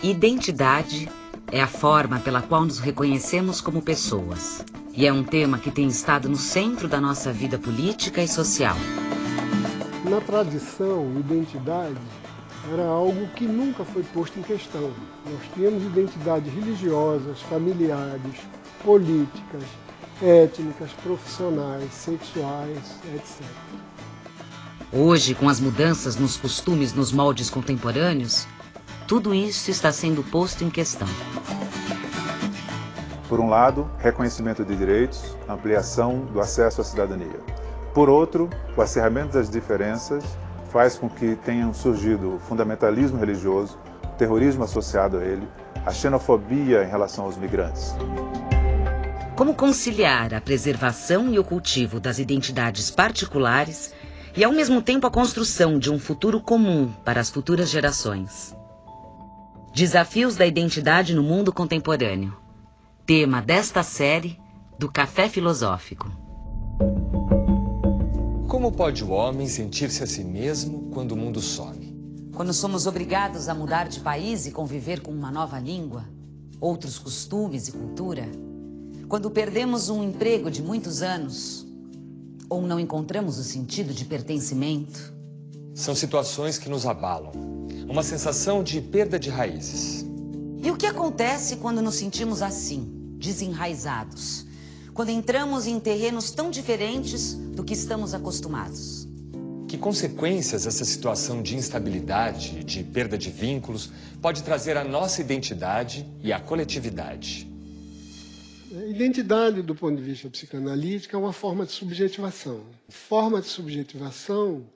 Identidade é a forma pela qual nos reconhecemos como pessoas. E é um tema que tem estado no centro da nossa vida política e social. Na tradição, identidade era algo que nunca foi posto em questão. Nós tínhamos identidades religiosas, familiares, políticas, étnicas, profissionais, sexuais, etc. Hoje, com as mudanças nos costumes, nos moldes contemporâneos, tudo isso está sendo posto em questão. Por um lado, reconhecimento de direitos, ampliação do acesso à cidadania. Por outro, o acerramento das diferenças faz com que tenham surgido o fundamentalismo religioso, o terrorismo associado a ele, a xenofobia em relação aos migrantes. Como conciliar a preservação e o cultivo das identidades particulares e, ao mesmo tempo, a construção de um futuro comum para as futuras gerações? Desafios da identidade no mundo contemporâneo. Tema desta série do Café Filosófico. Como pode o homem sentir-se a si mesmo quando o mundo some? Quando somos obrigados a mudar de país e conviver com uma nova língua, outros costumes e cultura. Quando perdemos um emprego de muitos anos, ou não encontramos o sentido de pertencimento. São situações que nos abalam. Uma sensação de perda de raízes. E o que acontece quando nos sentimos assim, desenraizados? Quando entramos em terrenos tão diferentes do que estamos acostumados? Que consequências essa situação de instabilidade, de perda de vínculos, pode trazer à nossa identidade e à coletividade? Identidade, do ponto de vista psicanalítico, é uma forma de subjetivação. Forma de subjetivação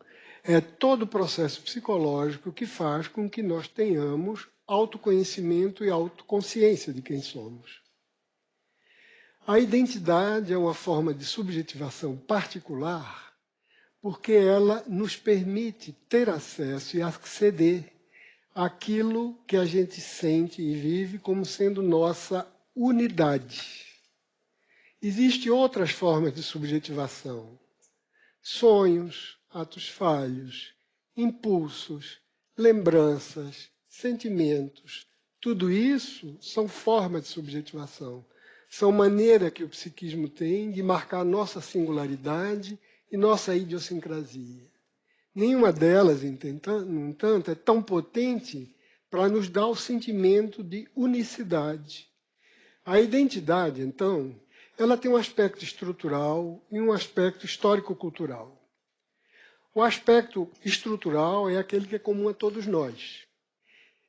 é todo o processo psicológico que faz com que nós tenhamos autoconhecimento e autoconsciência de quem somos. A identidade é uma forma de subjetivação particular porque ela nos permite ter acesso e aceder àquilo que a gente sente e vive como sendo nossa unidade. Existem outras formas de subjetivação. Sonhos, atos falhos, impulsos, lembranças, sentimentos. Tudo isso são formas de subjetivação. São maneira que o psiquismo tem de marcar nossa singularidade e nossa idiosincrasia. Nenhuma delas, no entanto, é tão potente para nos dar o sentimento de unicidade. A identidade, então, ela tem um aspecto estrutural e um aspecto histórico-cultural. O aspecto estrutural é aquele que é comum a todos nós.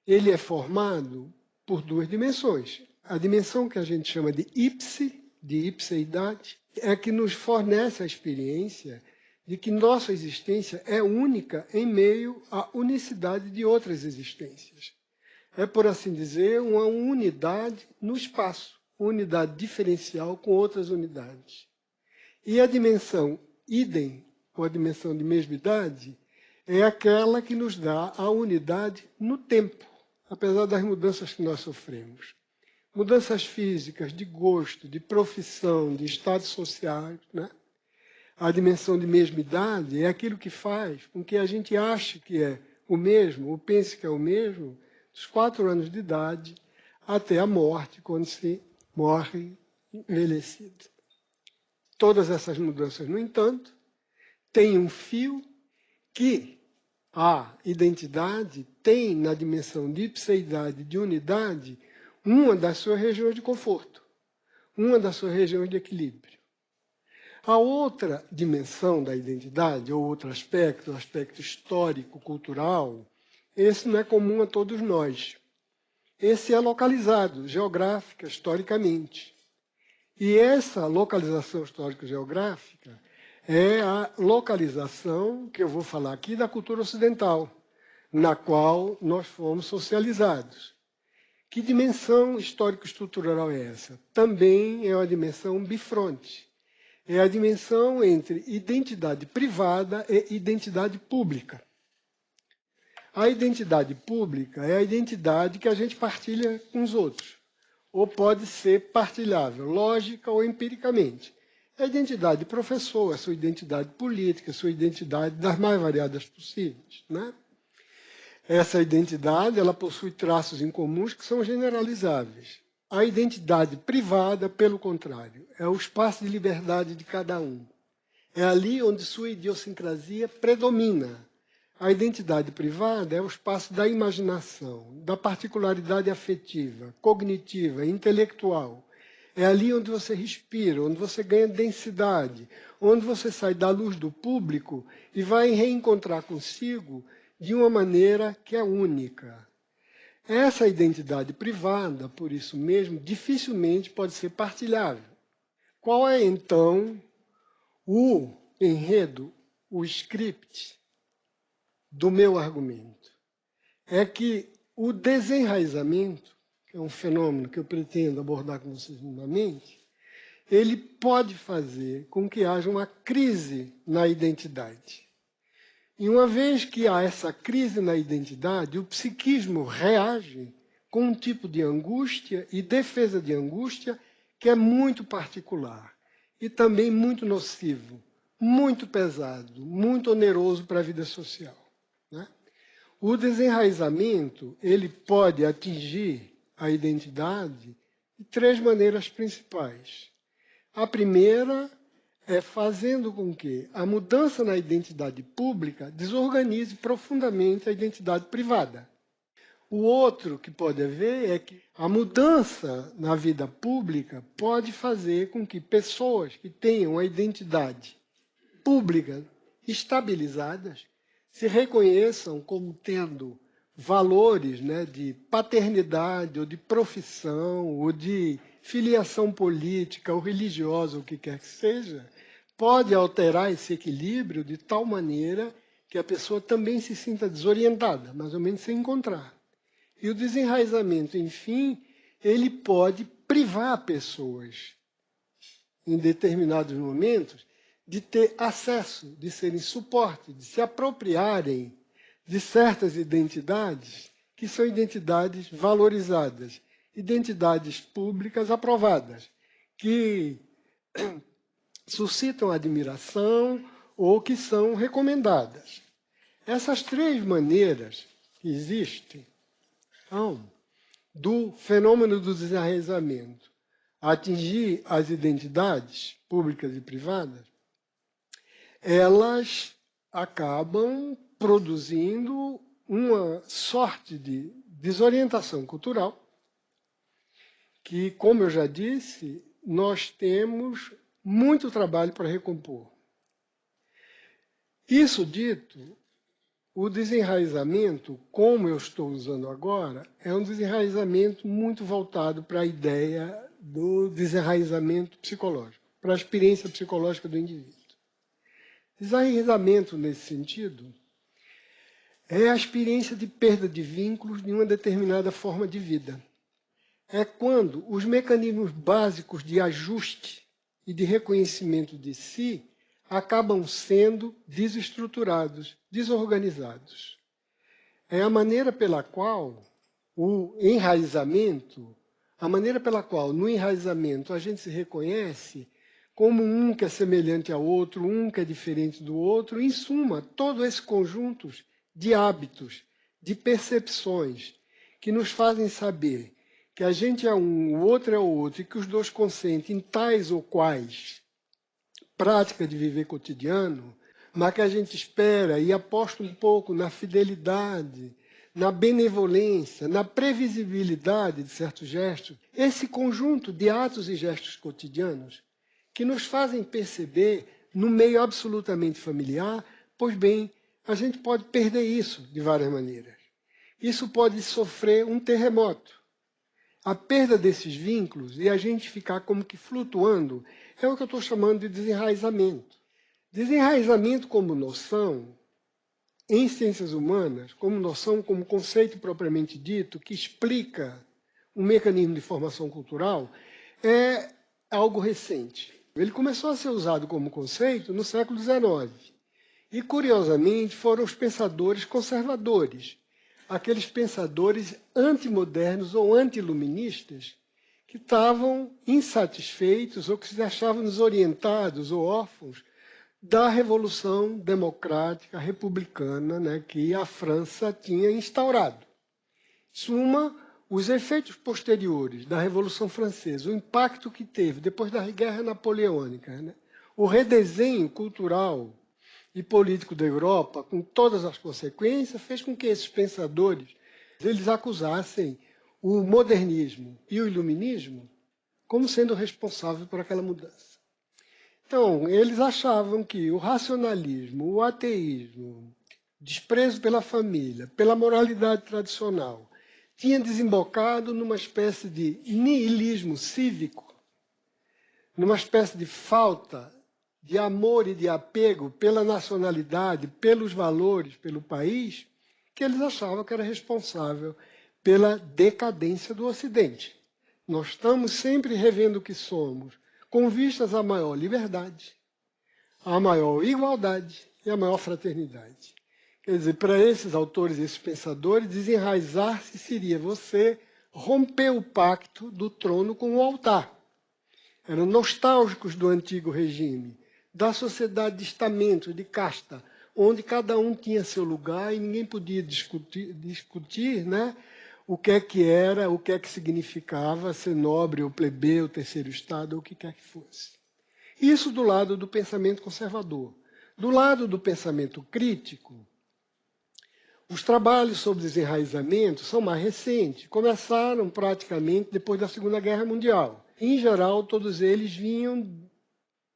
Ele é formado por duas dimensões. A dimensão que a gente chama de ipseidade, é que nos fornece a experiência de que nossa existência é única em meio à unicidade de outras existências. É, por assim dizer, uma unidade no espaço, uma unidade diferencial com outras unidades. E a dimensão idem, ou a dimensão de mesmidade, é aquela que nos dá a unidade no tempo, apesar das mudanças que nós sofremos. Mudanças físicas, de gosto, de profissão, de estados sociais, né? A dimensão de mesmidade é aquilo que faz com que a gente ache que é o mesmo, ou pense que é o mesmo, dos 4 anos de idade até a morte, quando se morre envelhecido. Todas essas mudanças, no entanto, têm um fio que a identidade tem na dimensão de ipseidade, de unidade, uma das suas regiões de conforto, uma das suas regiões de equilíbrio. A outra dimensão da identidade, ou outro aspecto, o aspecto histórico, cultural, esse não é comum a todos nós. Esse é localizado, geográfica, historicamente. E essa localização histórico-geográfica é a localização, que eu vou falar aqui, da cultura ocidental, na qual nós fomos socializados. Que dimensão histórico-estrutural é essa? Também é uma dimensão bifronte. É a dimensão entre identidade privada e identidade pública. A identidade pública é a identidade que a gente partilha com os outros, ou pode ser partilhável, lógica ou empiricamente. É a identidade de professor, a sua identidade política, a sua identidade das mais variadas possíveis, né? Essa identidade ela possui traços em comuns que são generalizáveis. A identidade privada, pelo contrário, é o espaço de liberdade de cada um. É ali onde sua idiosincrasia predomina. A identidade privada é o espaço da imaginação, da particularidade afetiva, cognitiva, intelectual. É ali onde você respira, onde você ganha densidade, onde você sai da luz do público e vai reencontrar consigo de uma maneira que é única. Essa identidade privada, por isso mesmo, dificilmente pode ser partilhável. Qual é, então, o enredo, o script do meu argumento? É que o desenraizamento, que é um fenômeno que eu pretendo abordar com vocês minimamente, ele pode fazer com que haja uma crise na identidade. E uma vez que há essa crise na identidade, o psiquismo reage com um tipo de angústia e defesa de angústia que é muito particular e também muito nocivo, muito pesado, muito oneroso para a vida social, né? O desenraizamento ele pode atingir a identidade de três maneiras principais. A primeira é fazendo com que a mudança na identidade pública desorganize profundamente a identidade privada. O outro que pode haver é que a mudança na vida pública pode fazer com que pessoas que tenham a identidade pública estabilizadas se reconheçam como tendo valores, né, de paternidade, ou de profissão, ou de filiação política ou religiosa, o que quer que seja, pode alterar esse equilíbrio de tal maneira que a pessoa também se sinta desorientada, mais ou menos sem encontrar. E o desenraizamento, enfim, ele pode privar pessoas, em determinados momentos, de ter acesso, de serem suporte, de se apropriarem de certas identidades que são identidades valorizadas, identidades públicas aprovadas, que suscitam admiração ou que são recomendadas. Essas três maneiras que existem do fenômeno do desenraizamento atingir as identidades públicas e privadas, elas acabam produzindo uma sorte de desorientação cultural que, como eu já disse, nós temos muito trabalho para recompor. Isso dito, o desenraizamento, como eu estou usando agora, é um desenraizamento muito voltado para a ideia do desenraizamento psicológico, para a experiência psicológica do indivíduo. Desenraizamento, nesse sentido, é a experiência de perda de vínculos de uma determinada forma de vida. É quando os mecanismos básicos de ajuste e de reconhecimento de si acabam sendo desestruturados, desorganizados. É a maneira pela qual o enraizamento, a maneira pela qual no enraizamento a gente se reconhece como um que é semelhante ao outro, um que é diferente do outro, em suma, todo esse conjunto de hábitos, de percepções, que nos fazem saber que a gente é um, o outro é o outro, e que os dois consentem em tais ou quais práticas de viver cotidiano, mas que a gente espera e aposta um pouco na fidelidade, na benevolência, na previsibilidade de certos gestos, esse conjunto de atos e gestos cotidianos que nos fazem perceber, no meio absolutamente familiar, pois bem, a gente pode perder isso de várias maneiras. Isso pode sofrer um terremoto. A perda desses vínculos e a gente ficar como que flutuando é o que eu estou chamando de desenraizamento. Desenraizamento como noção, em ciências humanas, como noção, como conceito propriamente dito, que explica um mecanismo de formação cultural, é algo recente. Ele começou a ser usado como conceito no século XIX. E, curiosamente, foram os pensadores conservadores, aqueles pensadores antimodernos ou antiluministas que estavam insatisfeitos ou que se achavam desorientados ou órfãos da Revolução Democrática Republicana, né, que a França tinha instaurado. Suma, os efeitos posteriores da Revolução Francesa, o impacto que teve depois da Guerra Napoleônica, né, o redesenho cultural e político da Europa, com todas as consequências, fez com que esses pensadores eles acusassem o modernismo e o iluminismo como sendo responsável por aquela mudança. Então, eles achavam que o racionalismo, o ateísmo, desprezo pela família, pela moralidade tradicional, tinha desembocado numa espécie de niilismo cívico, numa espécie de falta de amor e de apego pela nacionalidade, pelos valores, pelo país, que eles achavam que era responsável pela decadência do Ocidente. Nós estamos sempre revendo o que somos, com vistas à maior liberdade, à maior igualdade e à maior fraternidade. Quer dizer, para esses autores, esses pensadores, desenraizar-se seria você romper o pacto do trono com o altar. Eram nostálgicos do antigo regime, da sociedade de estamentos, de casta, onde cada um tinha seu lugar e ninguém podia discutir, né, o que era, o que significava ser nobre ou plebeu, terceiro estado, ou o que quer que fosse. Isso do lado do pensamento conservador. Do lado do pensamento crítico, os trabalhos sobre desenraizamento são mais recentes, começaram praticamente depois da Segunda Guerra Mundial. Em geral, todos eles vinham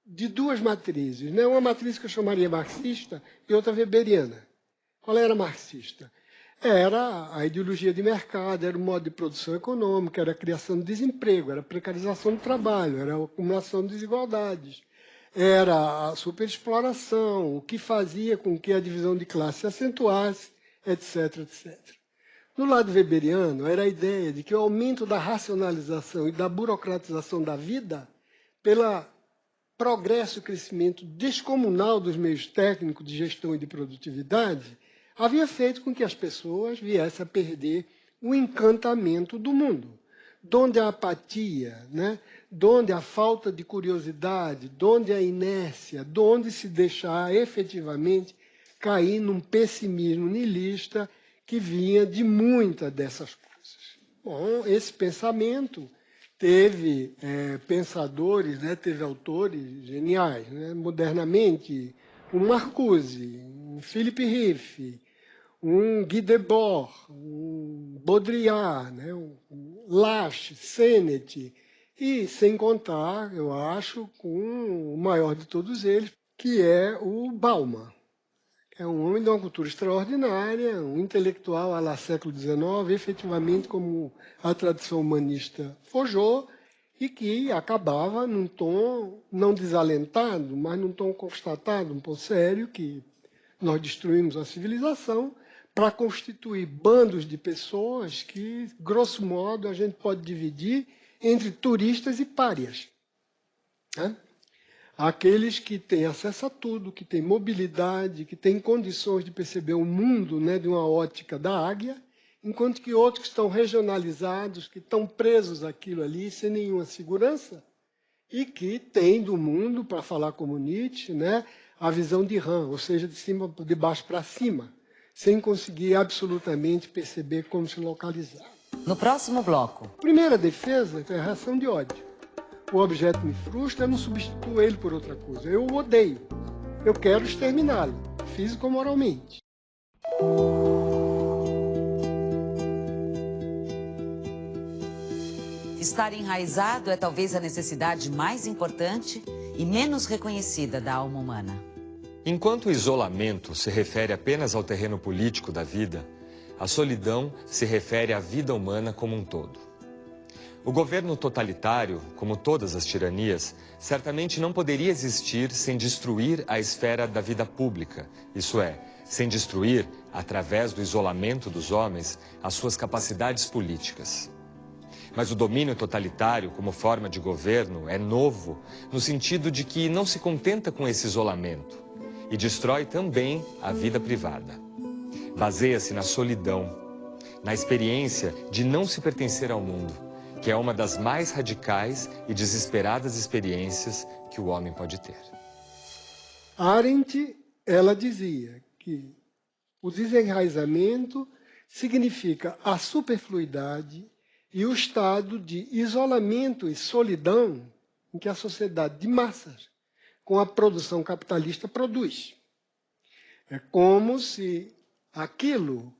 de duas matrizes, né? Uma matriz que eu chamaria marxista e outra weberiana. Qual era a marxista? Era a ideologia de mercado, era o modo de produção econômica, era a criação de desemprego, era a precarização do trabalho, era a acumulação de desigualdades, era a superexploração, o que fazia com que a divisão de classe se acentuasse, etc, etc. No lado weberiano, era a ideia de que o aumento da racionalização e da burocratização da vida, pelo progresso e crescimento descomunal dos meios técnicos de gestão e de produtividade, havia feito com que as pessoas viessem a perder o encantamento do mundo, donde a apatia, né, donde a falta de curiosidade, donde a inércia, donde se deixar efetivamente cair num pessimismo niilista que vinha de muitas dessas coisas. Bom, esse pensamento teve pensadores, né, teve autores geniais, né, modernamente, um Marcuse, um Philippe Riffe, um Guy Debord, um Baudrillard, né, um Lasch, Sennett, e sem contar, eu acho, com o maior de todos eles, que é o Bauman. É um homem de uma cultura extraordinária, um intelectual à la século XIX, efetivamente como a tradição humanista forjou, e que acabava num tom não desalentado, mas num tom constatado, um tom sério, que nós destruímos a civilização para constituir bandos de pessoas que, grosso modo, a gente pode dividir entre turistas e párias, né? Aqueles que têm acesso a tudo, que têm mobilidade, que têm condições de perceber o mundo, né, de uma ótica da águia, enquanto que outros que estão regionalizados, que estão presos àquilo ali, sem nenhuma segurança, e que têm do mundo, para falar como Nietzsche, né, a visão de rã, ou seja, de baixo para cima, sem conseguir absolutamente perceber como se localizar. No próximo bloco. Primeira defesa é a reação de ódio. O objeto me frustra, eu não substituo ele por outra coisa. Eu o odeio. Eu quero exterminá-lo, físico ou moralmente. Estar enraizado é talvez a necessidade mais importante e menos reconhecida da alma humana. Enquanto o isolamento se refere apenas ao terreno político da vida, a solidão se refere à vida humana como um todo. O governo totalitário, como todas as tiranias, certamente não poderia existir sem destruir a esfera da vida pública, isso é, sem destruir, através do isolamento dos homens, as suas capacidades políticas. Mas o domínio totalitário, como forma de governo, é novo, no sentido de que não se contenta com esse isolamento e destrói também a vida privada. Baseia-se na solidão, na experiência de não se pertencer ao mundo, que é uma das mais radicais e desesperadas experiências que o homem pode ter. Arendt, ela dizia que o desenraizamento significa a superfluidade e o estado de isolamento e solidão em que a sociedade de massas, com a produção capitalista, produz. É como se aquilo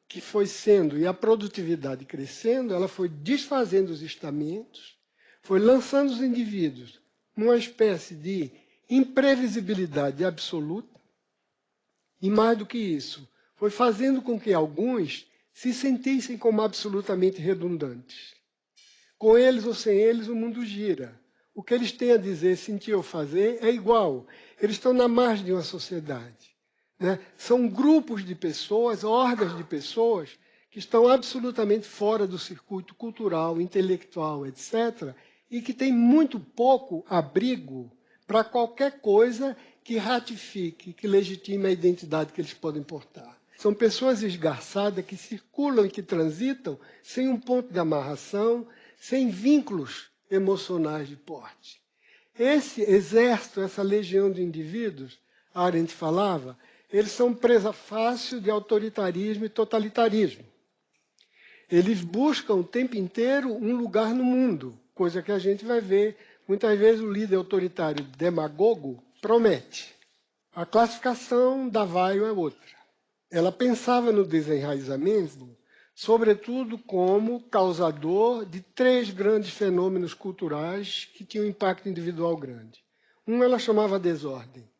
que foi sendo, e a produtividade crescendo, ela foi desfazendo os estamentos, foi lançando os indivíduos numa espécie de imprevisibilidade absoluta, e mais do que isso, foi fazendo com que alguns se sentissem como absolutamente redundantes. Com eles ou sem eles, o mundo gira. O que eles têm a dizer, sentir ou fazer é igual. Eles estão na margem de uma sociedade. Né? São grupos de pessoas, hordas de pessoas, que estão absolutamente fora do circuito cultural, intelectual, etc., e que têm muito pouco abrigo para qualquer coisa que ratifique, que legitime a identidade que eles podem portar. São pessoas esgarçadas que circulam e que transitam sem um ponto de amarração, sem vínculos emocionais de porte. Esse exército, essa legião de indivíduos, Arendt falava, eles são presa fácil de autoritarismo e totalitarismo. Eles buscam o tempo inteiro um lugar no mundo, coisa que a gente vai ver. Muitas vezes o líder autoritário demagogo promete. A classificação da Weil é outra. Ela pensava no desenraizamento, sobretudo como causador de 3 grandes fenômenos culturais que tinham impacto individual grande. Um ela chamava desordem,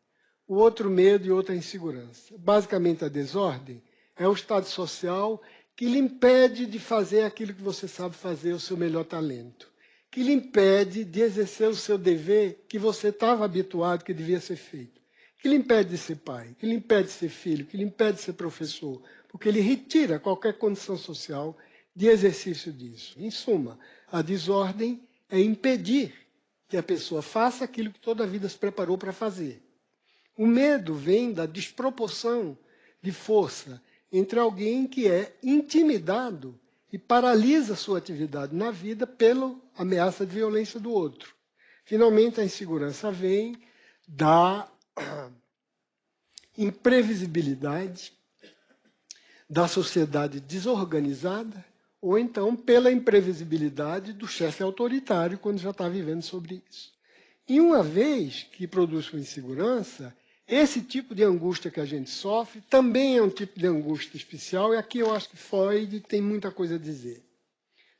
o outro medo e outra insegurança. Basicamente a desordem é o estado social que lhe impede de fazer aquilo que você sabe fazer, o seu melhor talento, que lhe impede de exercer o seu dever que você estava habituado, que devia ser feito, que lhe impede de ser pai, que lhe impede de ser filho, que lhe impede de ser professor, porque ele retira qualquer condição social de exercício disso. Em suma, a desordem é impedir que a pessoa faça aquilo que toda a vida se preparou para fazer. O medo vem da desproporção de força entre alguém que é intimidado e paralisa sua atividade na vida pela ameaça de violência do outro. Finalmente, a insegurança vem da imprevisibilidade da sociedade desorganizada, ou então pela imprevisibilidade do chefe autoritário quando já está vivendo sobre isso. E uma vez que produz sua insegurança, esse tipo de angústia que a gente sofre também é um tipo de angústia especial, e aqui eu acho que Freud tem muita coisa a dizer.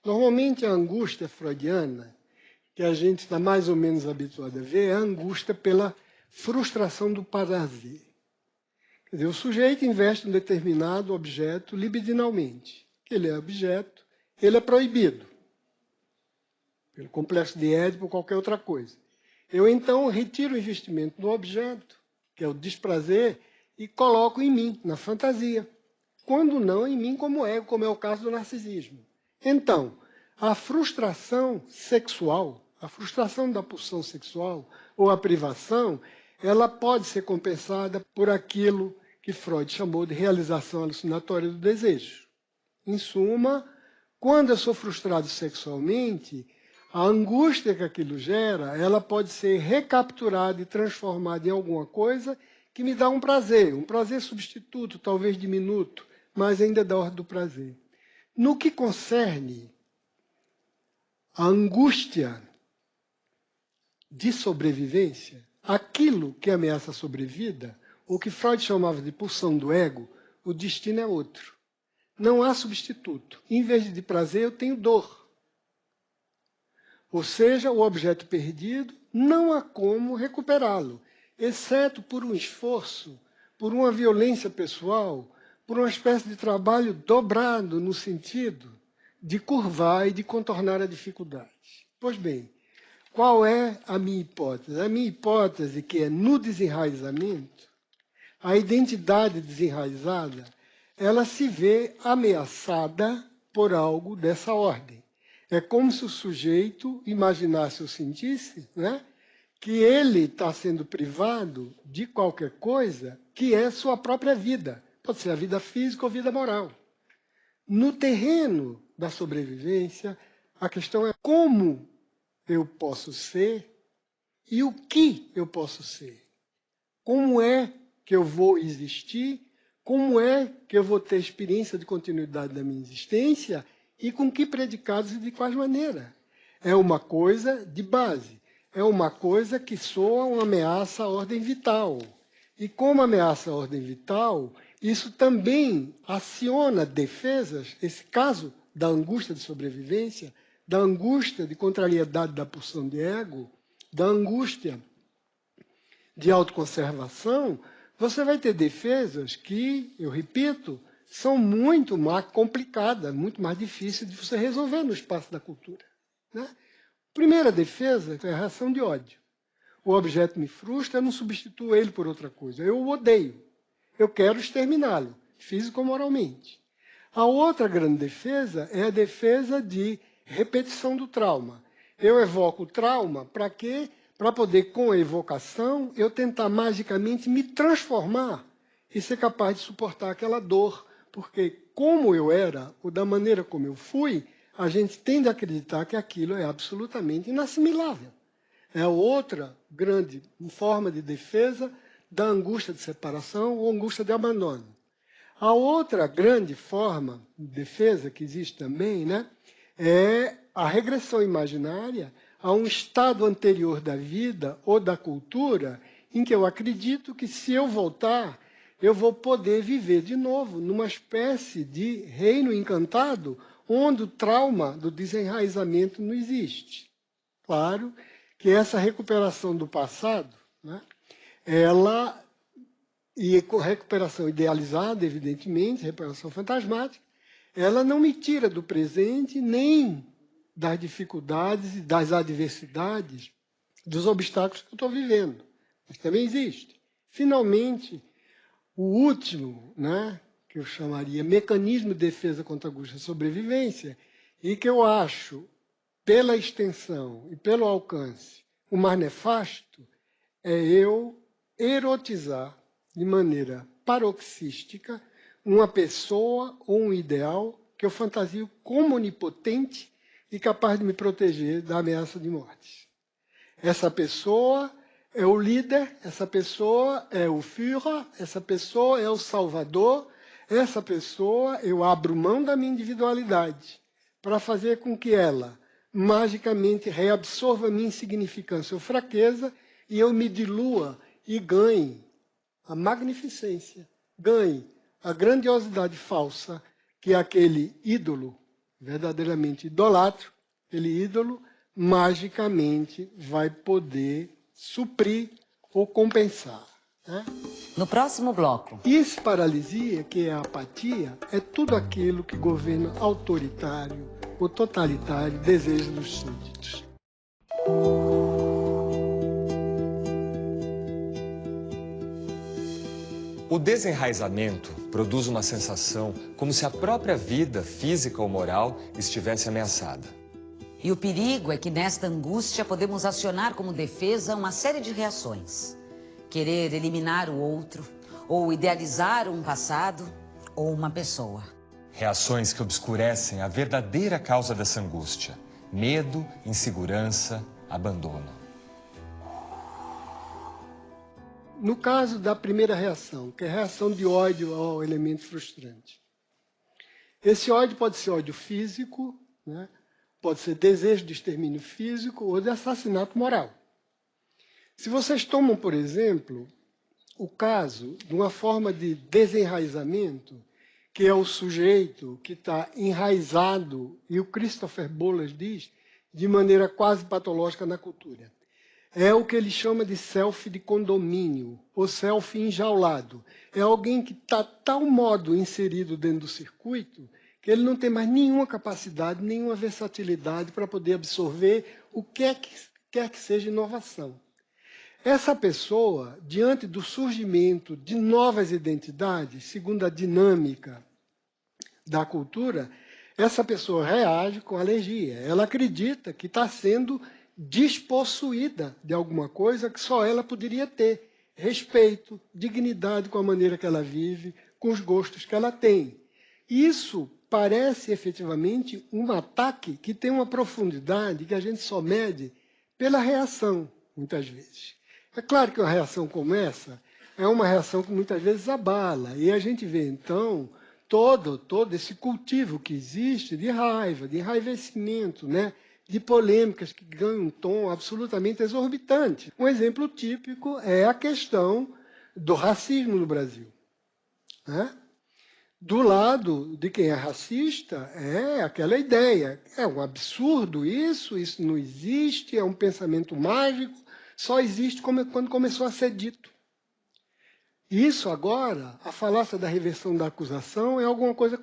Normalmente a angústia freudiana, que a gente está mais ou menos habituado a ver, é a angústia pela frustração do prazer. Quer dizer, o sujeito investe em um determinado objeto libidinalmente. Ele é objeto, ele é proibido. Pelo complexo de Édipo ou qualquer outra coisa. Eu, então, retiro o investimento do objeto, que é o desprazer, e coloco em mim, na fantasia. Quando não, em mim como ego, como é o caso do narcisismo. Então, a frustração sexual, a frustração da pulsão sexual, ou a privação, ela pode ser compensada por aquilo que Freud chamou de realização alucinatória do desejo. Em suma, quando eu sou frustrado sexualmente, a angústia que aquilo gera, ela pode ser recapturada e transformada em alguma coisa que me dá um prazer substituto, talvez diminuto, mas ainda da ordem do prazer. No que concerne a angústia de sobrevivência, aquilo que ameaça a sobrevida, o que Freud chamava de pulsão do ego, o destino é outro. Não há substituto. Em vez de prazer, eu tenho dor. Ou seja, o objeto perdido, não há como recuperá-lo, exceto por um esforço, por uma violência pessoal, por uma espécie de trabalho dobrado no sentido de curvar e de contornar a dificuldade. Pois bem, qual é a minha hipótese? A minha hipótese é que no desenraizamento, a identidade desenraizada, ela se vê ameaçada por algo dessa ordem. É como se o sujeito imaginasse ou sentisse, né, que ele está sendo privado de qualquer coisa que é sua própria vida. Pode ser a vida física ou a vida moral. No terreno da sobrevivência, a questão é como eu posso ser e o que eu posso ser. como é que eu vou existir, como é que eu vou ter experiência de continuidade da minha existência e com que predicados e de quais maneiras. É uma coisa de base, é uma coisa que soa uma ameaça à ordem vital. E como ameaça à ordem vital, isso também aciona defesas, esse caso da angústia de sobrevivência, da angústia de contrariedade da pulsão de ego, da angústia de autoconservação, você vai ter defesas que, eu repito, são muito mais complicadas, muito mais difíceis de você resolver no espaço da cultura. Né? Primeira defesa é a reação de ódio. O objeto me frustra, eu não substituo ele por outra coisa. Eu o odeio. Eu quero exterminá-lo, físico ou moralmente. A outra grande defesa é a defesa de repetição do trauma. Eu evoco o trauma para quê? Para poder, com a evocação, eu tentar magicamente me transformar e ser capaz de suportar aquela dor. Porque como eu era, ou da maneira como eu fui, a gente tende a acreditar que aquilo é absolutamente inassimilável. É outra grande forma de defesa da angústia de separação ou angústia de abandono. A outra grande forma de defesa que existe também, né, é a regressão imaginária a um estado anterior da vida ou da cultura em que eu acredito que se eu voltar, eu vou poder viver de novo numa espécie de reino encantado onde o trauma do desenraizamento não existe. Claro que essa recuperação do passado, né, ela, e recuperação idealizada, evidentemente, recuperação fantasmática, ela não me tira do presente nem das dificuldades e das adversidades, dos obstáculos que eu estou vivendo. Mas também existe. Finalmente, o último, né, que eu chamaria mecanismo de defesa contra a angústia e sobrevivência, e que eu acho, pela extensão e pelo alcance, o mais nefasto, é eu erotizar de maneira paroxística uma pessoa ou um ideal que eu fantasio como onipotente e capaz de me proteger da ameaça de morte. Essa pessoa é o líder, essa pessoa é o Führer, essa pessoa é o Salvador, essa pessoa eu abro mão da minha individualidade para fazer com que ela magicamente reabsorva a minha insignificância ou fraqueza e eu me dilua e ganhe a magnificência, ganhe a grandiosidade falsa que aquele ídolo, verdadeiramente idolatro, aquele ídolo, magicamente vai poder suprir ou compensar. Né? No próximo bloco. Paralisia, que é a apatia, é tudo aquilo que governo autoritário ou totalitário deseja dos súditos. O desenraizamento produz uma sensação como se a própria vida, física ou moral, estivesse ameaçada. E o perigo é que nesta angústia podemos acionar como defesa uma série de reações. Querer eliminar o outro, ou idealizar um passado, ou uma pessoa. Reações que obscurecem a verdadeira causa dessa angústia: medo, insegurança, abandono. No caso da primeira reação, que é a reação de ódio ao elemento frustrante. Esse ódio pode ser ódio físico, né? Pode ser desejo de extermínio físico ou de assassinato moral. Se vocês tomam, por exemplo, o caso de uma forma de desenraizamento, que é o sujeito que está enraizado, e o Christopher Bollas diz, de maneira quase patológica na cultura. É o que ele chama de self de condomínio, ou self enjaulado. É alguém que está tal modo inserido dentro do circuito que ele não tem mais nenhuma capacidade, nenhuma versatilidade para poder absorver o que quer que seja inovação. Essa pessoa, diante do surgimento de novas identidades, segundo a dinâmica da cultura, essa pessoa reage com alergia. Ela acredita que está sendo despossuída de alguma coisa que só ela poderia ter. Respeito, dignidade com a maneira que ela vive, com os gostos que ela tem. Isso parece efetivamente um ataque que tem uma profundidade que a gente só mede pela reação, muitas vezes. É claro que uma reação como essa, é uma reação que muitas vezes abala. E a gente vê, então, todo esse cultivo que existe de raiva, de enraivecimento, né? De polêmicas que ganham um tom absolutamente exorbitante. Um exemplo típico é a questão do racismo no Brasil, né? Do lado de quem é racista, é aquela ideia. É um absurdo isso não existe, é um pensamento mágico, só existe quando começou a ser dito. Isso agora, a falácia da reversão da acusação é alguma coisa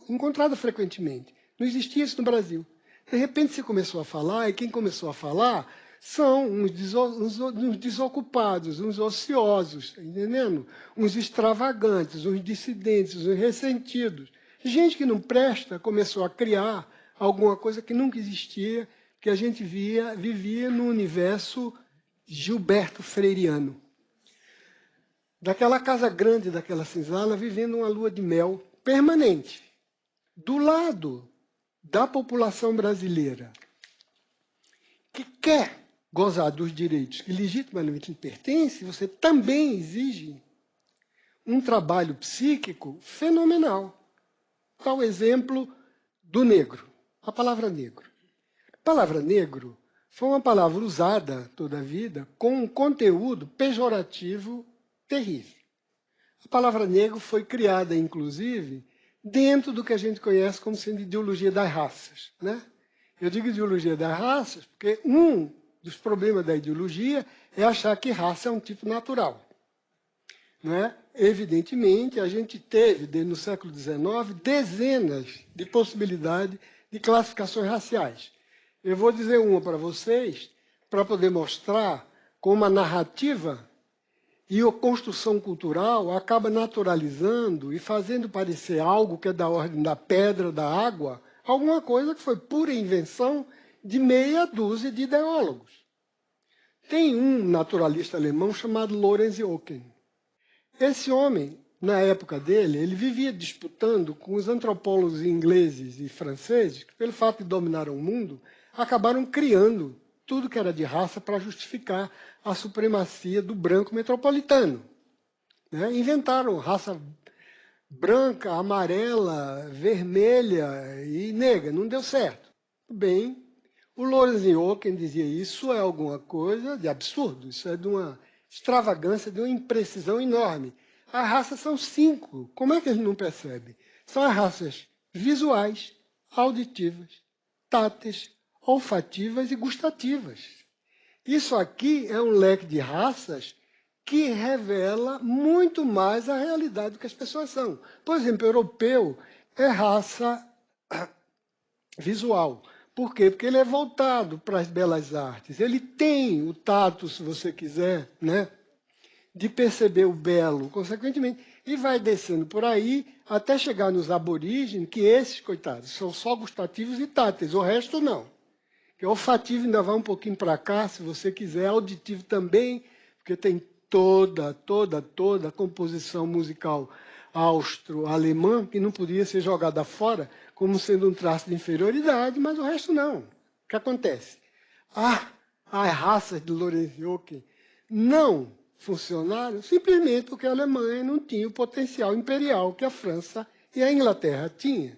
encontrada frequentemente. Não existia isso no Brasil. De repente se começou a falar, e quem começou a falar são uns desocupados, uns ociosos, entendendo? Uns extravagantes, uns dissidentes, uns ressentidos. Gente que não presta começou a criar alguma coisa que nunca existia, que a gente vivia no universo Gilberto Freiriano. Daquela casa grande, daquela senzala, vivendo uma lua de mel permanente. Do lado da população brasileira, que quer gozar dos direitos que legitimamente lhe pertencem, você também exige um trabalho psíquico fenomenal. Tal exemplo do negro, a palavra negro. A palavra negro foi uma palavra usada toda a vida com um conteúdo pejorativo terrível. A palavra negro foi criada, inclusive, dentro do que a gente conhece como sendo ideologia das raças, né? Eu digo ideologia das raças porque um dos problemas da ideologia é achar que raça é um tipo natural, né? Evidentemente, a gente teve, desde no século XIX, dezenas de possibilidades de classificações raciais. Eu vou dizer uma para vocês, para poder mostrar como a narrativa e a construção cultural acaba naturalizando e fazendo parecer algo que é da ordem da pedra, da água, alguma coisa que foi pura invenção de meia dúzia de ideólogos. Tem um naturalista alemão chamado Lorenz Oken. Esse homem, na época dele, ele vivia disputando com os antropólogos ingleses e franceses, que, pelo fato de dominar o mundo, acabaram criando tudo que era de raça para justificar a supremacia do branco metropolitano, né? Inventaram raça branca, amarela, vermelha e negra. Não deu certo. Bem, o Lorenz Oken dizia isso é alguma coisa de absurdo, isso é de uma extravagância, de uma imprecisão enorme. As raças são 5. Como é que ele não percebe? São as raças visuais, auditivas, táteis, olfativas e gustativas. Isso aqui é um leque de raças que revela muito mais a realidade do que as pessoas são. Por exemplo, o europeu é raça visual. Por quê? Porque ele é voltado para as belas artes. Ele tem o tato, se você quiser, né, de perceber o belo, consequentemente, e vai descendo por aí até chegar nos aborígenes, que esses, coitados, são só gustativos e táteis, o resto não. O olfativo ainda vai um pouquinho para cá, se você quiser, auditivo também, porque tem toda a composição musical austro-alemã, que não podia ser jogada fora como sendo um traço de inferioridade, mas o resto não. O que acontece? As raças de Lorenz Oken não funcionaram simplesmente porque a Alemanha não tinha o potencial imperial que a França e a Inglaterra tinham.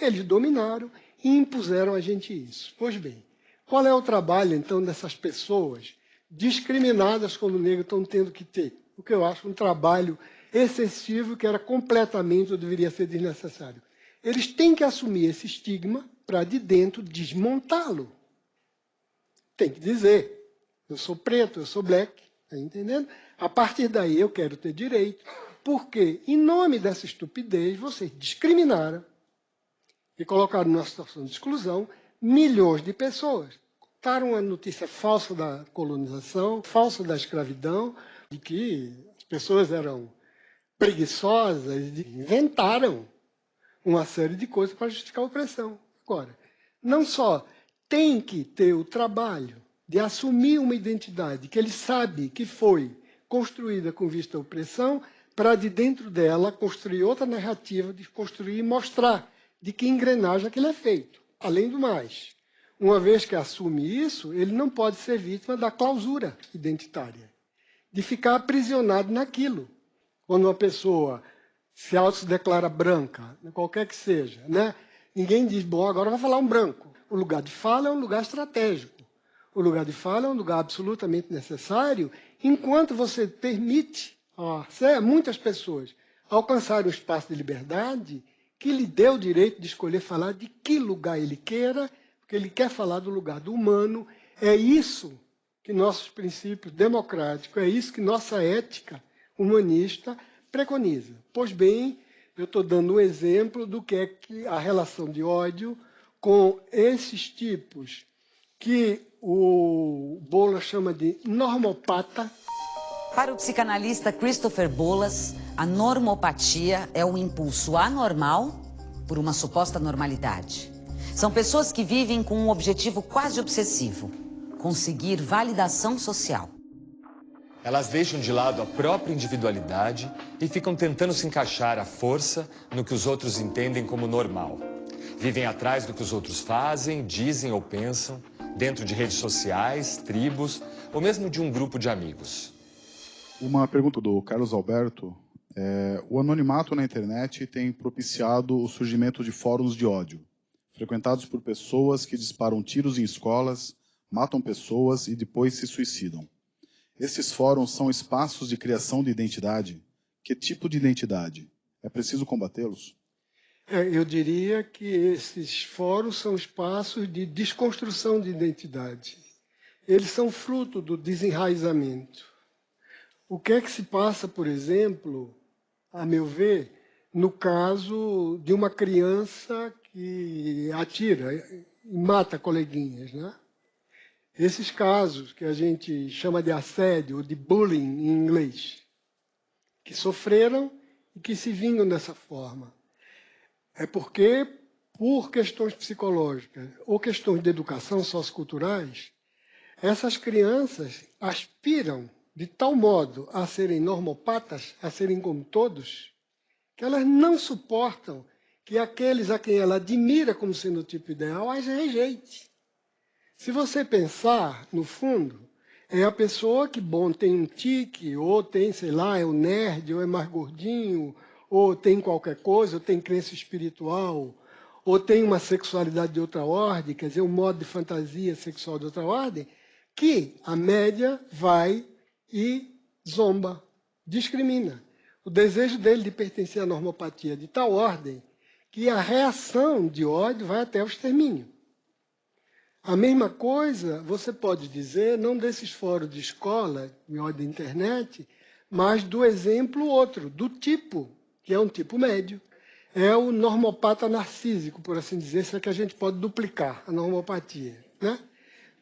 Eles dominaram e impuseram a gente isso. Pois bem, qual é o trabalho, então, dessas pessoas discriminadas como negro estão tendo que ter? O que eu acho um trabalho excessivo que era completamente ou deveria ser desnecessário. Eles têm que assumir esse estigma para, de dentro, desmontá-lo. Tem que dizer, eu sou preto, eu sou black, está entendendo? A partir daí eu quero ter direito, porque, em nome dessa estupidez, vocês discriminaram e colocaram numa situação de exclusão milhões de pessoas. Contaram a notícia falsa da colonização, falsa da escravidão, de que as pessoas eram preguiçosas, inventaram uma série de coisas para justificar a opressão. Agora, não só tem que ter o trabalho de assumir uma identidade que ele sabe que foi construída com vista à opressão, para de dentro dela construir outra narrativa, de construir e mostrar de que engrenagem aquilo é feito. Além do mais, uma vez que assume isso, ele não pode ser vítima da clausura identitária. de ficar aprisionado naquilo. Quando uma pessoa se autodeclara branca, qualquer que seja, né? Ninguém diz, bom, agora vai falar um branco. O lugar de fala é um lugar estratégico. O lugar de fala é um lugar absolutamente necessário, enquanto você permite a muitas pessoas alcançarem um espaço de liberdade que lhe dê o direito de escolher falar de que lugar ele queira, porque ele quer falar do lugar do humano. É isso que nossos princípios democráticos, é isso que nossa ética humanista preconiza. Pois bem, eu estou dando um exemplo do que é que a relação de ódio com esses tipos que o Bolas chama de normopata. Para o psicanalista Christopher Bolas, a normopatia é um impulso anormal por uma suposta normalidade. São pessoas que vivem com um objetivo quase obsessivo: conseguir validação social. Elas deixam de lado a própria individualidade e ficam tentando se encaixar à força no que os outros entendem como normal. Vivem atrás do que os outros fazem, dizem ou pensam, dentro de redes sociais, tribos ou mesmo de um grupo de amigos. Uma pergunta do Carlos Alberto. O anonimato na internet tem propiciado o surgimento de fóruns de ódio, frequentados por pessoas que disparam tiros em escolas, matam pessoas e depois se suicidam. Esses fóruns são espaços de criação de identidade. Que tipo de identidade? É preciso combatê-los? Eu diria que esses fóruns são espaços de desconstrução de identidade. Eles são fruto do desenraizamento. O que é que se passa, por exemplo, a meu ver, no caso de uma criança que atira e mata coleguinhas, né? Esses casos que a gente chama de assédio ou de bullying em inglês, que sofreram e que se vingam dessa forma. É porque, por questões psicológicas ou questões de educação socioculturais, essas crianças aspiram de tal modo a serem normopatas, a serem como todos, que elas não suportam que aqueles a quem ela admira como sendo o tipo ideal as rejeite. Se você pensar, no fundo, é a pessoa que, bom, tem um tique, ou tem, sei lá, é um nerd, ou é mais gordinho, ou tem qualquer coisa, ou tem crença espiritual, ou tem uma sexualidade de outra ordem, quer dizer, um modo de fantasia sexual de outra ordem, que a média vai e zomba, discrimina. O desejo dele de pertencer à normopatia de tal ordem que a reação de ódio vai até o extermínio. A mesma coisa você pode dizer, não desses fóruns de escola, em ordem da internet, mas do exemplo outro, do tipo, que é um tipo médio. É o normopata narcísico, por assim dizer, se é que a gente pode duplicar a normopatia, né?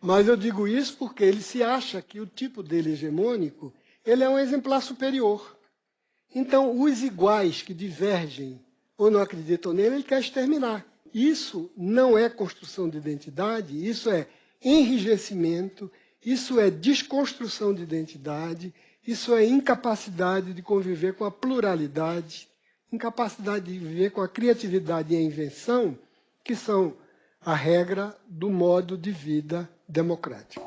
Mas eu digo isso porque ele se acha que o tipo dele hegemônico, ele é um exemplar superior. Então, os iguais que divergem ou não acreditam nele, ele quer exterminar. Isso não é construção de identidade, isso é enrijecimento, isso é desconstrução de identidade, isso é incapacidade de conviver com a pluralidade, incapacidade de viver com a criatividade e a invenção, que são a regra do modo de vida democrático.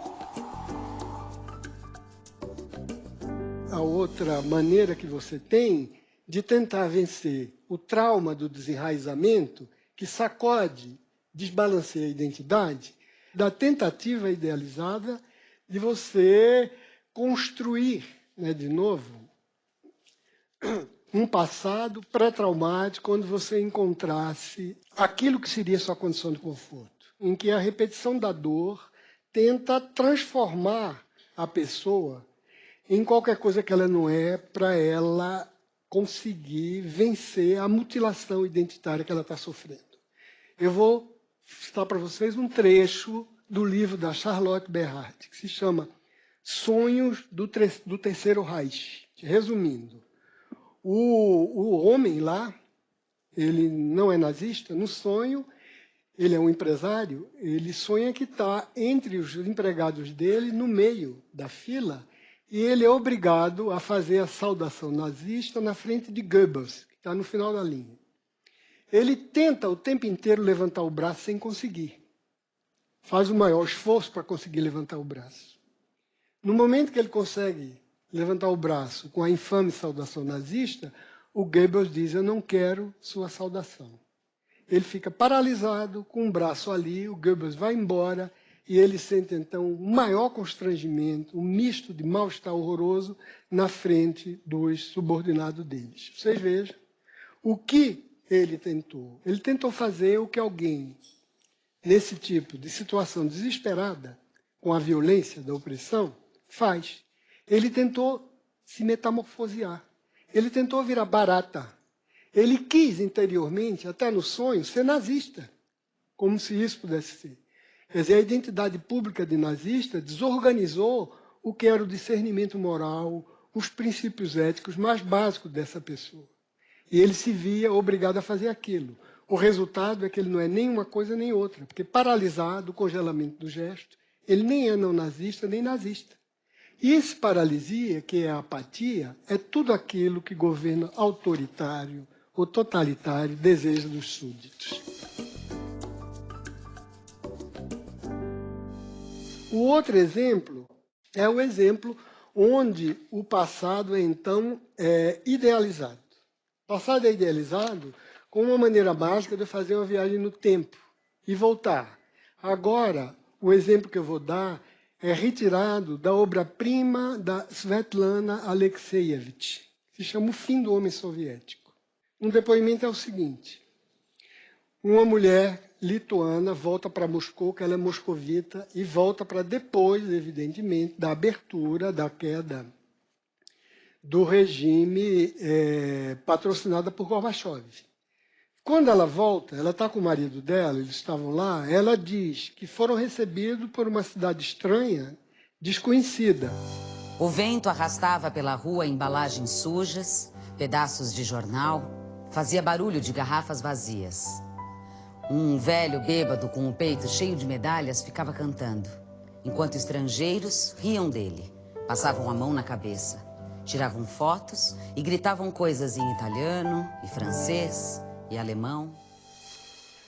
A outra maneira que você tem de tentar vencer o trauma do desenraizamento, que sacode, desbalanceia a identidade, da tentativa idealizada de você construir, de novo, um passado pré-traumático onde você encontrasse aquilo que seria sua condição de conforto, em que a repetição da dor tenta transformar a pessoa em qualquer coisa que ela não é, para ela conseguir vencer a mutilação identitária que ela está sofrendo. Eu vou citar para vocês um trecho do livro da Charlotte Berhardt, que se chama Sonhos do Terceiro Reich. Resumindo, o homem lá, ele não é nazista, no sonho, ele é um empresário, ele sonha que está entre os empregados dele, no meio da fila, e ele é obrigado a fazer a saudação nazista na frente de Goebbels, que está no final da linha. Ele tenta o tempo inteiro levantar o braço sem conseguir. Faz o maior esforço para conseguir levantar o braço. No momento que ele consegue levantar o braço com a infame saudação nazista, o Goebbels diz: eu não quero sua saudação. Ele fica paralisado, com um braço ali, o Goebbels vai embora e ele sente, então, um maior constrangimento, um misto de mal-estar horroroso na frente dos subordinados deles. Vocês vejam o que ele tentou. Ele tentou fazer o que alguém, nesse tipo de situação desesperada, com a violência da opressão, faz. Ele tentou se metamorfosear. Ele tentou virar barata. Ele quis interiormente, até no sonho, ser nazista, como se isso pudesse ser. Quer dizer, a identidade pública de nazista desorganizou o que era o discernimento moral, os princípios éticos mais básicos dessa pessoa. E ele se via obrigado a fazer aquilo. O resultado é que ele não é nem uma coisa nem outra, porque paralisado, o congelamento do gesto, ele nem é não nazista nem nazista. E esse paralisia, que é a apatia, é tudo aquilo que governo autoritário ou totalitário deseja dos súditos. O outro exemplo é o exemplo onde o passado é, então, idealizado. O passado é idealizado como uma maneira mágica de fazer uma viagem no tempo e voltar. Agora, o exemplo que eu vou dar é retirado da obra-prima da Svetlana Alexievich, que se chama O Fim do Homem Soviético. Um depoimento é o seguinte: uma mulher lituana volta para Moscou, que ela é moscovita, e volta para depois, evidentemente, da abertura, da queda do regime patrocinada por Gorbachev. Quando ela volta, ela está com o marido dela, eles estavam lá, ela diz que foram recebidos por uma cidade estranha, desconhecida. O vento arrastava pela rua embalagens sujas, pedaços de jornal, fazia barulho de garrafas vazias. Um velho bêbado com o peito cheio de medalhas ficava cantando, enquanto estrangeiros riam dele, passavam a mão na cabeça, tiravam fotos e gritavam coisas em italiano e francês e alemão.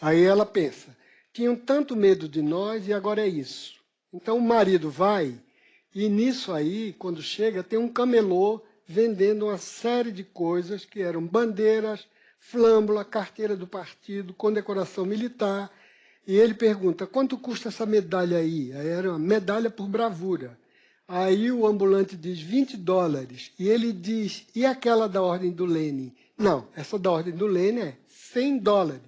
Aí ela pensa, tinham tanto medo de nós e agora é isso. Então o marido vai e nisso aí, quando chega, tem um camelô vendendo uma série de coisas que eram bandeiras, flâmula, carteira do partido, condecoração militar. E ele pergunta, quanto custa essa medalha aí? Aí era uma medalha por bravura. Aí o ambulante diz $20. E ele diz, e aquela da ordem do Lenin? Não, essa da ordem do Lenin é $100.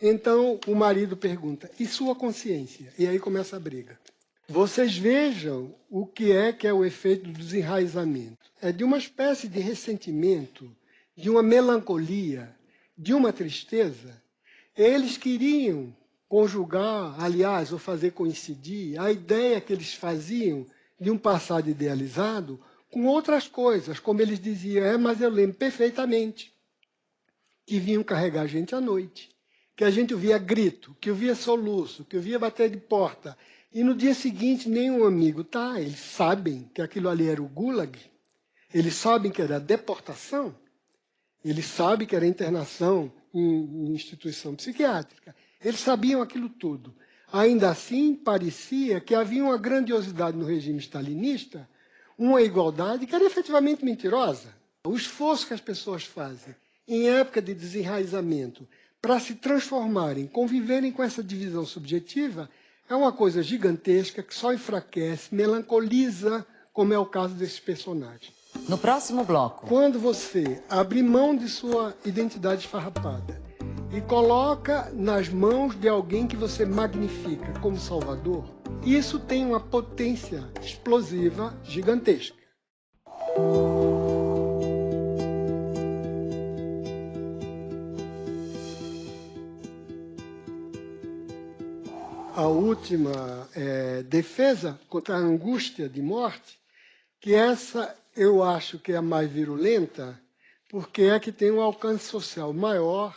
Então o marido pergunta, e sua consciência? E aí começa a briga. Vocês vejam o que é o efeito do desenraizamento. É de uma espécie de ressentimento, de uma melancolia, de uma tristeza. Eles queriam conjugar, aliás, ou fazer coincidir a ideia que eles faziam de um passado idealizado com outras coisas, como eles diziam, mas eu lembro perfeitamente que vinham carregar a gente à noite, que a gente ouvia grito, que ouvia soluço, que ouvia bater de porta, e no dia seguinte nenhum amigo tá, eles sabem que aquilo ali era o Gulag, eles sabem que era deportação, eles sabem que era internação em instituição psiquiátrica, eles sabiam aquilo tudo. Ainda assim, parecia que havia uma grandiosidade no regime stalinista, uma igualdade que era efetivamente mentirosa. O esforço que as pessoas fazem em época de desenraizamento para se transformarem, conviverem com essa divisão subjetiva, é uma coisa gigantesca que só enfraquece, melancoliza, como é o caso desses personagens. No próximo bloco. Quando você abre mão de sua identidade esfarrapada e coloca nas mãos de alguém que você magnifica como Salvador, isso tem uma potência explosiva gigantesca. A última defesa contra a angústia de morte, que essa eu acho que é a mais virulenta, porque é a que tem um alcance social maior,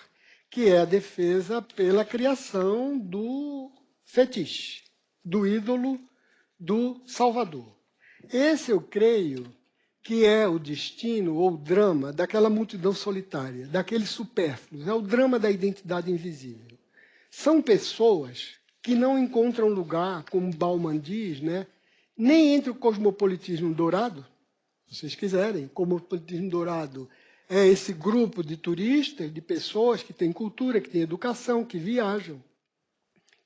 que é a defesa pela criação do fetiche, do ídolo do Salvador. Esse eu creio que é o destino ou o drama daquela multidão solitária, daqueles supérfluos, é o drama da identidade invisível. São pessoas que não encontram lugar, como Bauman diz, nem entre o cosmopolitismo dourado, se vocês quiserem, como o politismo dourado é esse grupo de turistas, de pessoas que têm cultura, que têm educação, que viajam,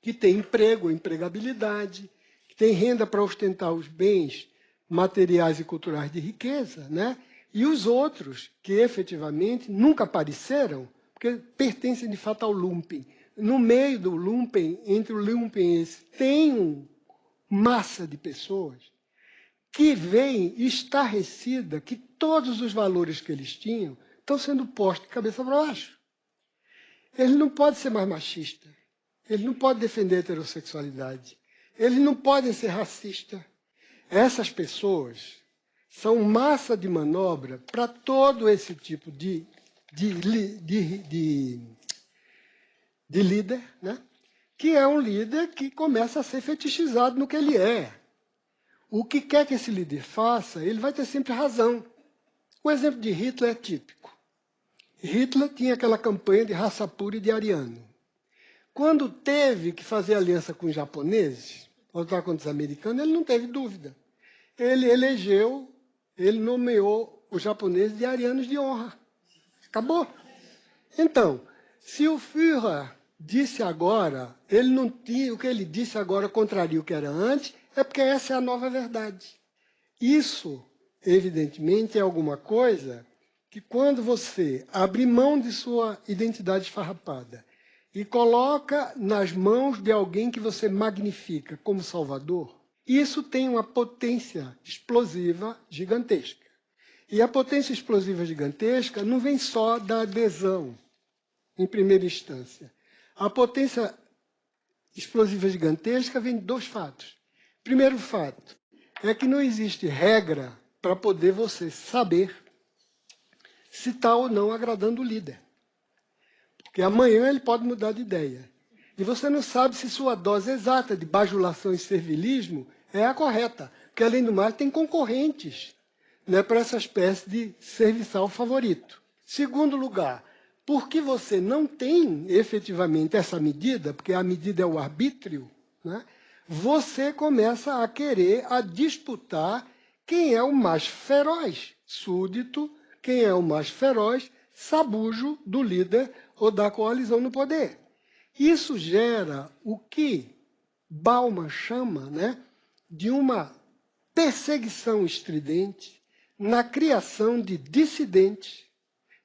que têm emprego, empregabilidade, que têm renda para ostentar os bens materiais e culturais de riqueza, né? E os outros, que efetivamente nunca apareceram, porque pertencem de fato ao lumpen. No meio do lumpen, entre o lumpen e esse, tem uma massa de pessoas que vem estarrecida que todos os valores que eles tinham estão sendo postos de cabeça para baixo. Ele não pode ser mais machista. Ele não pode defender a heterossexualidade. Eles não podem ser racistas. Essas pessoas são massa de manobra para todo esse tipo de líder, né? Que é um líder que começa a ser fetichizado no que ele é. O que quer que esse líder faça, ele vai ter sempre razão. O exemplo de Hitler é típico. Hitler tinha aquela campanha de raça pura e de ariano. Quando teve que fazer aliança com os japoneses, lutar contra os americanos, ele não teve dúvida. Ele nomeou os japoneses de arianos de honra. Acabou. Então, se o Führer disse agora, ele não tinha, o que ele disse agora contraria o que era antes, é porque essa é a nova verdade. Isso, evidentemente, é alguma coisa que quando você abre mão de sua identidade esfarrapada e coloca nas mãos de alguém que você magnifica como Salvador, isso tem uma potência explosiva gigantesca. E a potência explosiva gigantesca não vem só da adesão, em primeira instância. A potência explosiva gigantesca vem de dois fatos. Primeiro fato é que não existe regra para poder você saber se está ou não agradando o líder. Porque amanhã ele pode mudar de ideia. E você não sabe se sua dose exata de bajulação e servilismo é a correta. Porque, além do mais, tem concorrentes, né, para essa espécie de serviçal favorito. Segundo lugar, porque você não tem efetivamente essa medida, porque a medida é o arbítrio, né, você começa a querer a disputar quem é o mais feroz súdito, quem é o mais feroz sabujo do líder ou da coalizão no poder. Isso gera o que Bauman chama, né, de uma perseguição estridente na criação de dissidentes,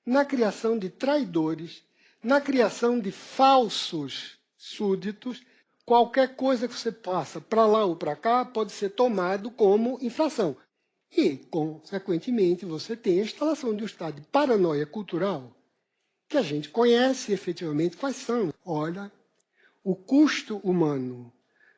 na criação de traidores, na criação de falsos súditos. Qualquer coisa que você passa para lá ou para cá pode ser tomado como infração. E, consequentemente, você tem a instalação de um estado de paranoia cultural que a gente conhece efetivamente quais são. Olha, o custo humano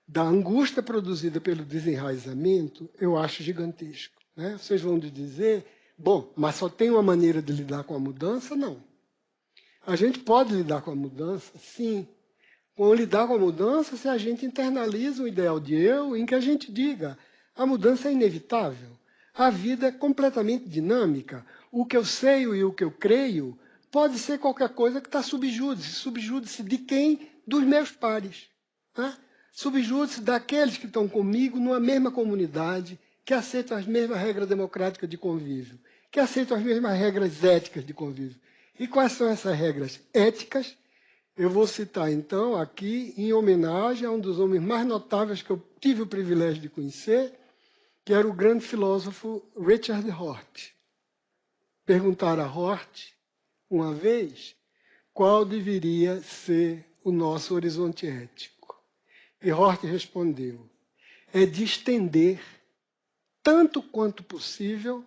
da angústia produzida pelo desenraizamento eu acho gigantesco, né? Vocês vão dizer, bom, mas só tem uma maneira de lidar com a mudança? Não. A gente pode lidar com a mudança, sim. Como lidar com a mudança se a gente internaliza um ideal de eu em que a gente diga a mudança é inevitável. A vida é completamente dinâmica. O que eu sei e o que eu creio pode ser qualquer coisa que está subjúdice. Subjúdice de quem? Dos meus pares. Né? Subjúdice daqueles que estão comigo numa mesma comunidade, que aceitam as mesmas regras democráticas de convívio, que aceitam as mesmas regras éticas de convívio. E quais são essas regras éticas? Eu vou citar, então, aqui, em homenagem a um dos homens mais notáveis que eu tive o privilégio de conhecer, que era o grande filósofo Richard Hort. Perguntaram a Hort, uma vez, qual deveria ser o nosso horizonte ético. E Hort respondeu, é de estender, tanto quanto possível,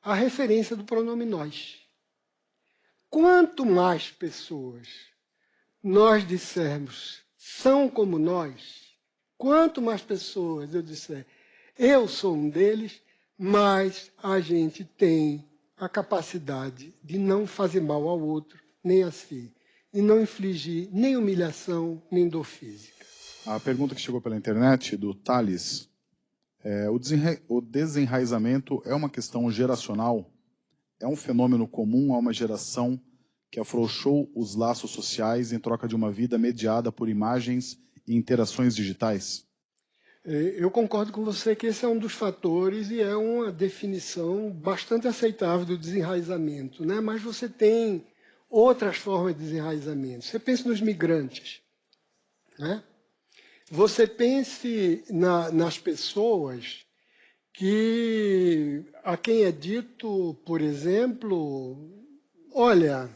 a referência do pronome nós. Quanto mais pessoas nós dissermos são como nós, quanto mais pessoas eu disser eu sou um deles, mais a gente tem a capacidade de não fazer mal ao outro, nem a si, e não infligir nem humilhação, nem dor física. A pergunta que chegou pela internet, do Thales, o desenraizamento é uma questão geracional? É um fenômeno comum a uma geração que afrouxou os laços sociais em troca de uma vida mediada por imagens e interações digitais? Eu concordo com você que esse é um dos fatores e é uma definição bastante aceitável do desenraizamento, né? Mas você tem outras formas de desenraizamento. Você pensa nos migrantes, né? Você pense nas pessoas a quem é dito, por exemplo, olha,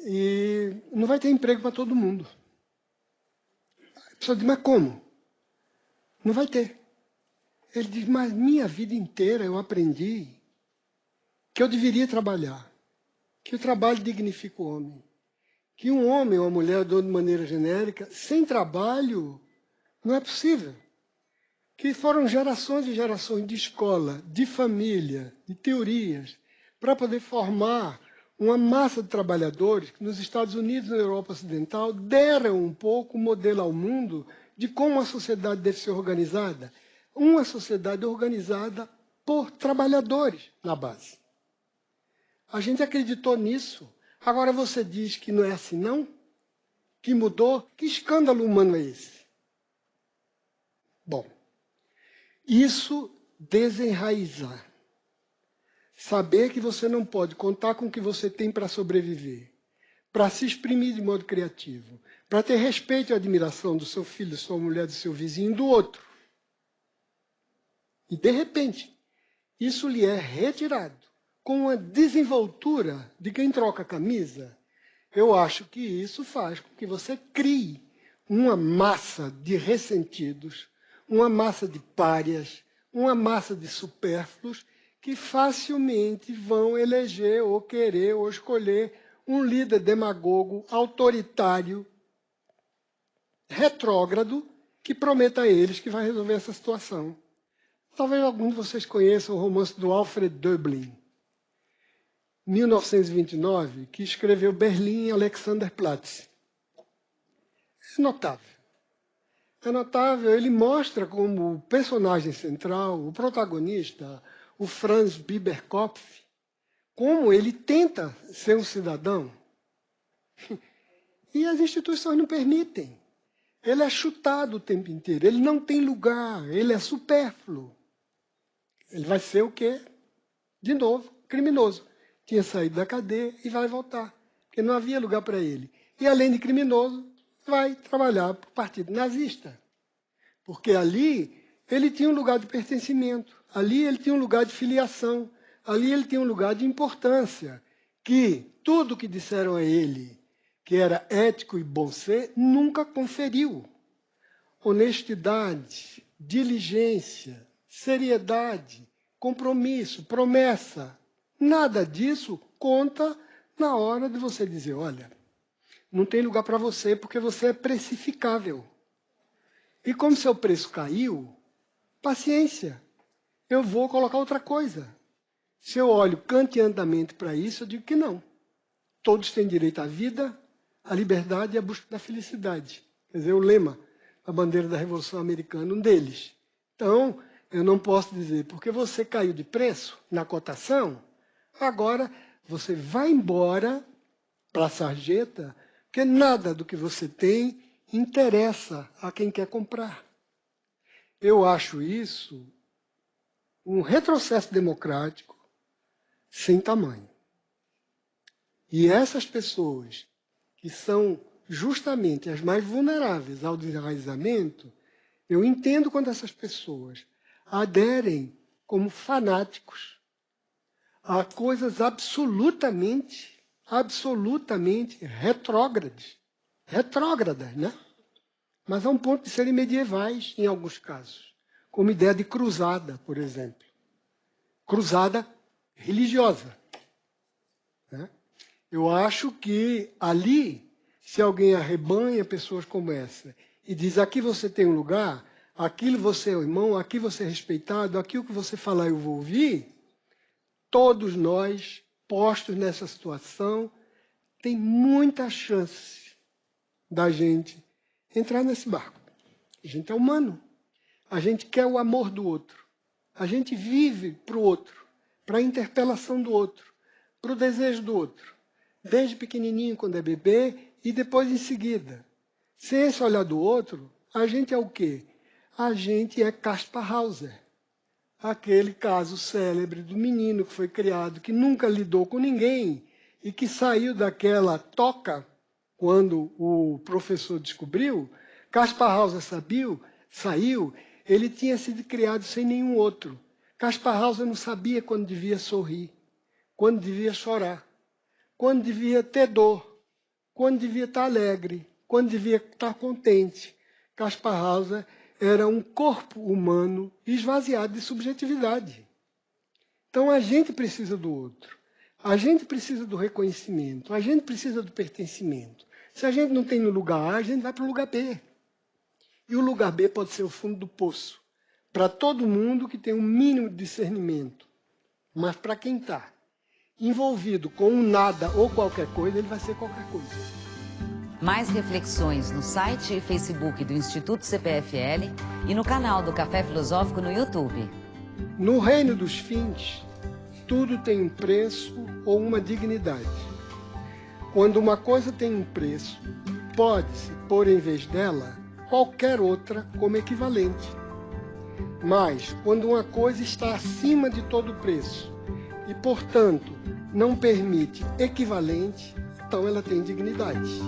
e não vai ter emprego para todo mundo. A pessoa diz, mas como? Não vai ter. Ele diz, mas minha vida inteira eu aprendi que eu deveria trabalhar, que o trabalho dignifica o homem, que um homem ou uma mulher, de maneira genérica, sem trabalho, não é possível. Que foram gerações e gerações de escola, de família, de teorias, para poder formar uma massa de trabalhadores que nos Estados Unidos e na Europa Ocidental deram um pouco o modelo ao mundo de como a sociedade deve ser organizada. Uma sociedade organizada por trabalhadores na base. A gente acreditou nisso. Agora você diz que não é assim, não? Que mudou? Que escândalo humano é esse? Bom, isso desenraizar. Saber que você não pode contar com o que você tem para sobreviver, para se exprimir de modo criativo, para ter respeito e admiração do seu filho, da sua mulher, do seu vizinho, do outro. E, de repente, isso lhe é retirado com uma desenvoltura de quem troca a camisa. Eu acho que isso faz com que você crie uma massa de ressentidos, uma massa de párias, uma massa de supérfluos que facilmente vão eleger ou querer ou escolher um líder demagogo, autoritário, retrógrado, que prometa a eles que vai resolver essa situação. Talvez algum de vocês conheçam o romance do Alfred Döblin, 1929, que escreveu Berlim e Alexanderplatz. É notável. É notável, ele mostra como o personagem central, o protagonista, o Franz Bieberkopf, como ele tenta ser um cidadão. E as instituições não permitem. Ele é chutado o tempo inteiro, ele não tem lugar, ele é supérfluo. Ele vai ser o quê? De novo, criminoso. Tinha saído da cadeia e vai voltar, porque não havia lugar para ele. E, além de criminoso, vai trabalhar para o partido nazista. Porque ali ele tinha um lugar de pertencimento, ali ele tinha um lugar de filiação, ali ele tinha um lugar de importância, que tudo que disseram a ele, que era ético e bom ser, nunca conferiu. Honestidade, diligência, seriedade, compromisso, promessa, nada disso conta na hora de você dizer, olha, não tem lugar para você porque você é precificável. E como seu preço caiu, paciência, eu vou colocar outra coisa. Se eu olho kantianamente para isso, eu digo que não. Todos têm direito à vida, à liberdade e à busca da felicidade. Quer dizer, o lema, a bandeira da Revolução Americana, um deles. Então, eu não posso dizer, porque você caiu de preço na cotação, agora você vai embora para a sarjeta, porque nada do que você tem interessa a quem quer comprar. Eu acho isso um retrocesso democrático sem tamanho. E essas pessoas que são justamente as mais vulneráveis ao desenraizamento, eu entendo quando essas pessoas aderem como fanáticos a coisas absolutamente retrógradas, né? Mas a um ponto de serem medievais em alguns casos, como ideia de cruzada, por exemplo. Cruzada religiosa. Né? Eu acho que ali, se alguém arrebanha pessoas como essa e diz, aqui você tem um lugar, aquilo você é o irmão, aqui você é respeitado, aqui o que você falar eu vou ouvir, todos nós, postos nessa situação, tem muita chance da gente entrar nesse barco. A gente é humano. A gente quer o amor do outro. A gente vive para o outro, para a interpelação do outro, para o desejo do outro. Desde pequenininho, quando é bebê, e depois em seguida. Sem esse olhar do outro, a gente é o quê? a gente é Kaspar Hauser. Aquele caso célebre do menino que foi criado, que nunca lidou com ninguém e que saiu daquela toca quando o professor descobriu. Kaspar Hauser saiu, ele tinha sido criado sem nenhum outro. Kaspar Hauser não sabia quando devia sorrir, quando devia chorar, quando devia ter dor, quando devia estar alegre, quando devia estar contente. Kaspar Hauser era um corpo humano esvaziado de subjetividade. Então a gente precisa do outro, a gente precisa do reconhecimento, a gente precisa do pertencimento. Se a gente não tem no lugar A, a gente vai para o lugar B. E o lugar B pode ser o fundo do poço, para todo mundo que tem um mínimo de discernimento. Mas para quem está envolvido com um nada ou qualquer coisa, ele vai ser qualquer coisa. Mais reflexões no site e Facebook do Instituto CPFL e no canal do Café Filosófico no YouTube. No reino dos fins, tudo tem um preço ou uma dignidade. Quando uma coisa tem um preço, pode-se pôr em vez dela qualquer outra como equivalente. Mas, quando uma coisa está acima de todo preço e, portanto, não permite equivalente, então ela tem dignidade.